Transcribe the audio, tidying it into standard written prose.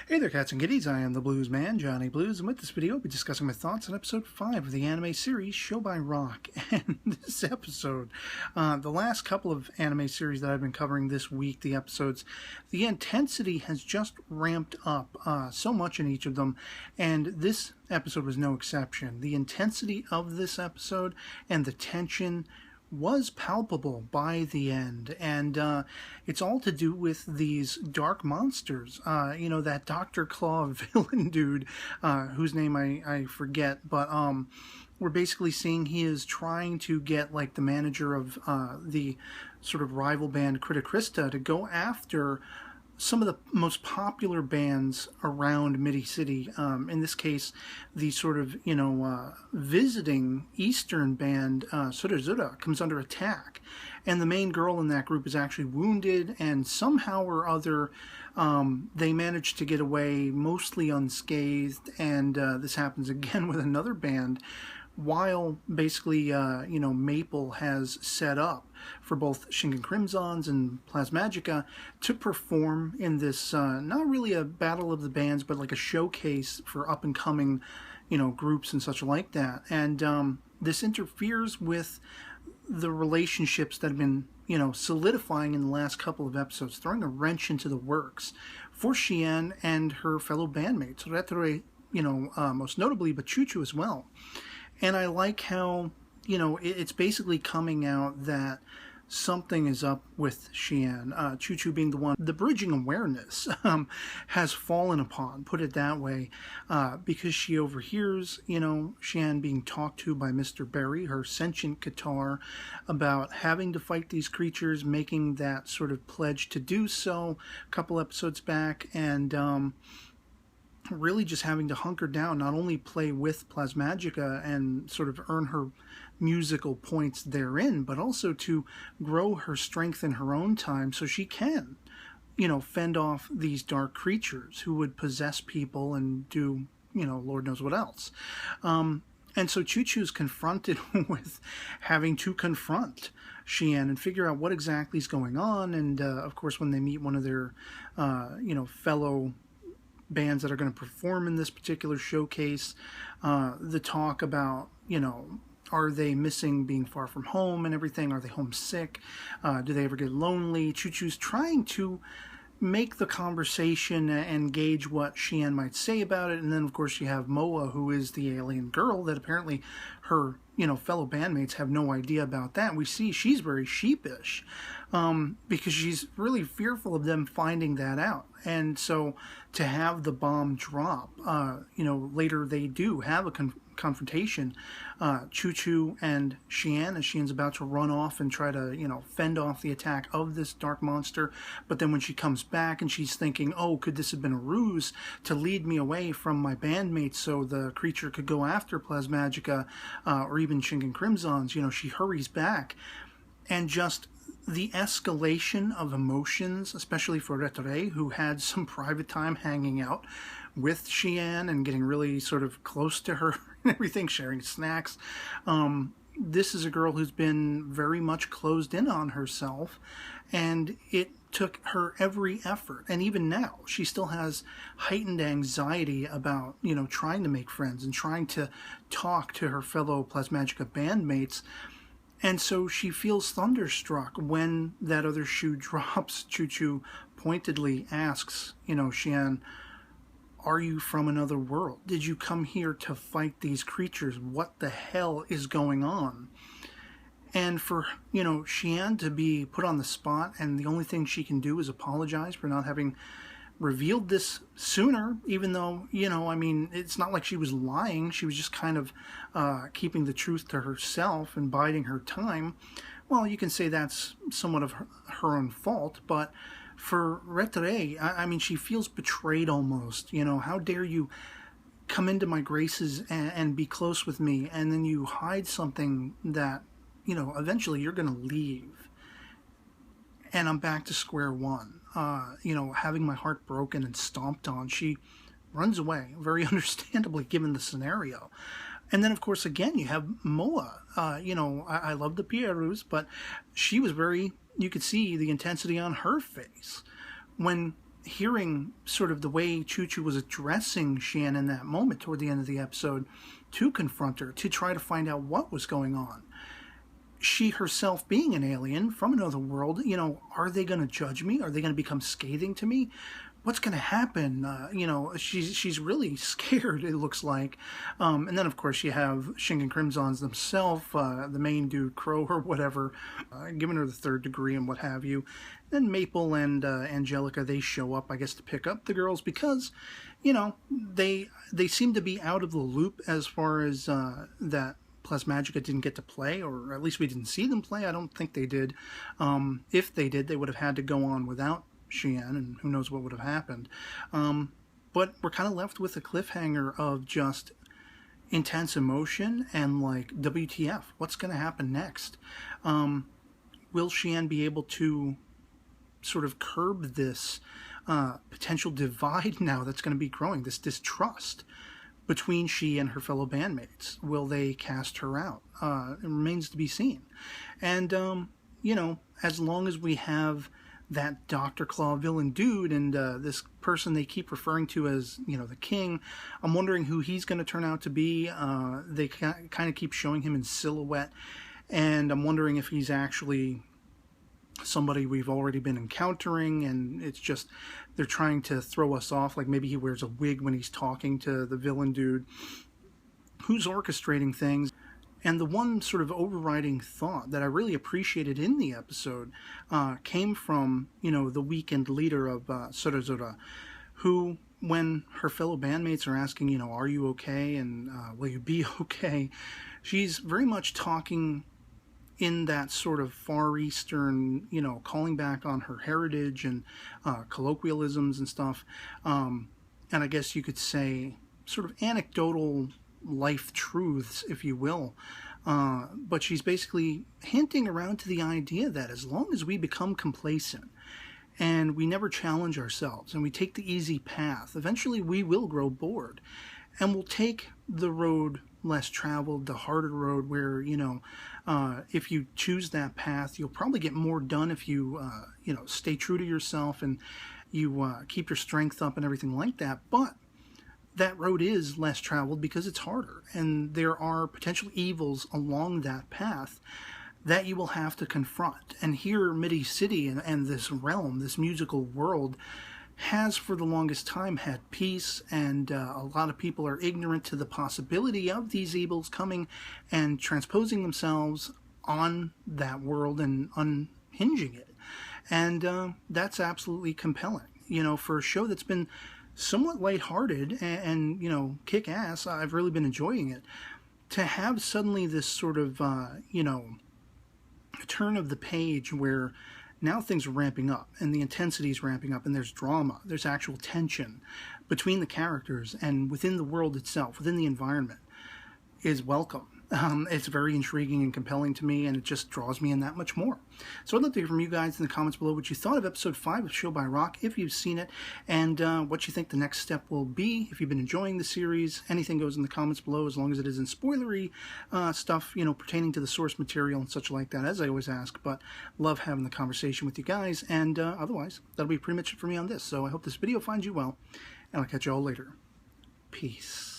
Hey there, cats and kitties. I am the Blues Man, Johnny Blues, and with this video, I'll be discussing my thoughts on episode 5 of the anime series Show by Rock. And this episode, the last couple of anime series that I've been covering this week, the episodes, the intensity has just ramped up so much in each of them, and this episode was no exception. The intensity of this episode and the tension was palpable by the end, and it's all to do with these dark monsters. That Dr. Claw villain dude, whose name I forget, but we're basically seeing he is trying to get like the manager of the sort of rival band Criticrista to go after some of the most popular bands around Midi City. In this case, the sort of, visiting Eastern band, Suruzura, comes under attack. And the main girl in that group is actually wounded, and somehow or other, they manage to get away mostly unscathed. And this happens again with another band, while basically, Maple has set up for both Shingen Crimsons and Plasmagica to perform in this, not really a battle of the bands, but like a showcase for up-and-coming, groups and such like that. And this interferes with the relationships that have been, solidifying in the last couple of episodes, throwing a wrench into the works for Xian and her fellow bandmates, Retore, most notably, but Chuchu as well. And I like how, it's basically coming out that something is up with Xian. Chuchu being the one, the bridging awareness has fallen upon, put it that way, because she overhears, Xian being talked to by Mr. Berry, her sentient guitar, about having to fight these creatures, making that sort of pledge to do so a couple episodes back, and really just having to hunker down, not only play with Plasmagica and sort of earn her musical points therein, but also to grow her strength in her own time so she can, fend off these dark creatures who would possess people and do, Lord knows what else. And so Chuchu's confronted with having to confront Xian and figure out what exactly is going on. And, of course, when they meet one of their, fellow bands that are going to perform in this particular showcase, the talk about, are they missing being far from home and everything? Are they homesick? Do they ever get lonely? Chuchu's trying to make the conversation and gauge what Xian might say about it. And then, of course, you have Moa, who is the alien girl that apparently her, fellow bandmates have no idea about that. We see she's very sheepish because she's really fearful of them finding that out. And so to have the bomb drop, later they do have a confrontation, Chuchu and Xian, as Xian's about to run off and try to, fend off the attack of this dark monster. But then when she comes back and she's thinking, oh, could this have been a ruse to lead me away from my bandmates so the creature could go after Plasmagica or even Shingen Crimsons, she hurries back. And just the escalation of emotions, especially for Retore, who had some private time hanging out with Xian and getting really sort of close to her and everything, sharing snacks. This is a girl who's been very much closed in on herself, and it took her every effort. And even now, she still has heightened anxiety about, trying to make friends and trying to talk to her fellow Plasmagica bandmates. And so she feels thunderstruck when that other shoe drops. Chuchu pointedly asks, Xian, are you from another world? Did you come here to fight these creatures? What the hell is going on? And for, Xian to be put on the spot, and the only thing she can do is apologize for not having revealed this sooner, even though, it's not like she was lying. She was just kind of keeping the truth to herself and biding her time. Well, you can say that's somewhat of her own fault, but for Retore, she feels betrayed almost. How dare you come into my graces and be close with me, and then you hide something that, eventually you're going to leave. And I'm back to square one. Having my heart broken and stomped on, she runs away, very understandably given the scenario. And then, of course, again, you have Moa. I love the Pierus, but she was very, you could see the intensity on her face when hearing sort of the way Choo-Choo was addressing Shian in that moment toward the end of the episode to confront her, to try to find out what was going on. She herself being an alien from another world, you know, are they going to judge me? Are they going to become scathing to me? What's going to happen? You know, she's really scared, it looks like. And then, of course, you have Shingen Crimson's themselves, the main dude, Crow or whatever, giving her the third degree and what have you. Then Maple and Angelica, they show up, I guess, to pick up the girls because, you know, they seem to be out of the loop as far as that Plasmagica didn't get to play, or at least we didn't see them play. I don't think they did. If they did, they would have had to go on without Shian, and who knows what would have happened. But we're kind of left with a cliffhanger of just intense emotion and like, WTF, what's going to happen next? Will Shian be able to sort of curb this potential divide now that's going to be growing, this distrust between she and her fellow bandmates? Will they cast her out? It remains to be seen. And, you know, as long as we have that Dr. Claw villain dude and this person they keep referring to as, you know, the king, I'm wondering who he's going to turn out to be. They kind of keep showing him in silhouette, and I'm wondering if he's actually somebody we've already been encountering, and it's just they're trying to throw us off, like maybe he wears a wig when he's talking to the villain dude who's orchestrating things. And the one sort of overriding thought that I really appreciated in the episode came from, you know, the weekend leader of Sorozora, who, when her fellow bandmates are asking, you know, are you okay, and will you be okay, she's very much talking in that sort of Far Eastern, you know, calling back on her heritage and colloquialisms and stuff. And I guess you could say sort of anecdotal life truths, if you will. But she's basically hinting around to the idea that as long as we become complacent and we never challenge ourselves and we take the easy path, eventually we will grow bored and we'll take the road less traveled, the harder road where, you know, if you choose that path, you'll probably get more done if you, you know, stay true to yourself and you keep your strength up and everything like that. But that road is less traveled because it's harder, and there are potential evils along that path that you will have to confront. And here, Midi City and this realm, this musical world, has for the longest time had peace, and a lot of people are ignorant to the possibility of these evils coming and transposing themselves on that world and unhinging it. And that's absolutely compelling. You know, for a show that's been somewhat lighthearted and you know, kick-ass, I've really been enjoying it. To have suddenly this sort of, you know, turn of the page where now things are ramping up and the intensity is ramping up and there's drama, there's actual tension between the characters and within the world itself, within the environment, is welcome. It's very intriguing and compelling to me, and it just draws me in that much more. So I'd love to hear from you guys in the comments below what you thought of episode 5 of Show by Rock, if you've seen it, and what you think the next step will be. If you've been enjoying the series, anything goes in the comments below, as long as it isn't spoilery stuff, you know, pertaining to the source material and such like that, as I always ask. But love having the conversation with you guys, and otherwise, that'll be pretty much it for me on this. So I hope this video finds you well, and I'll catch you all later. Peace.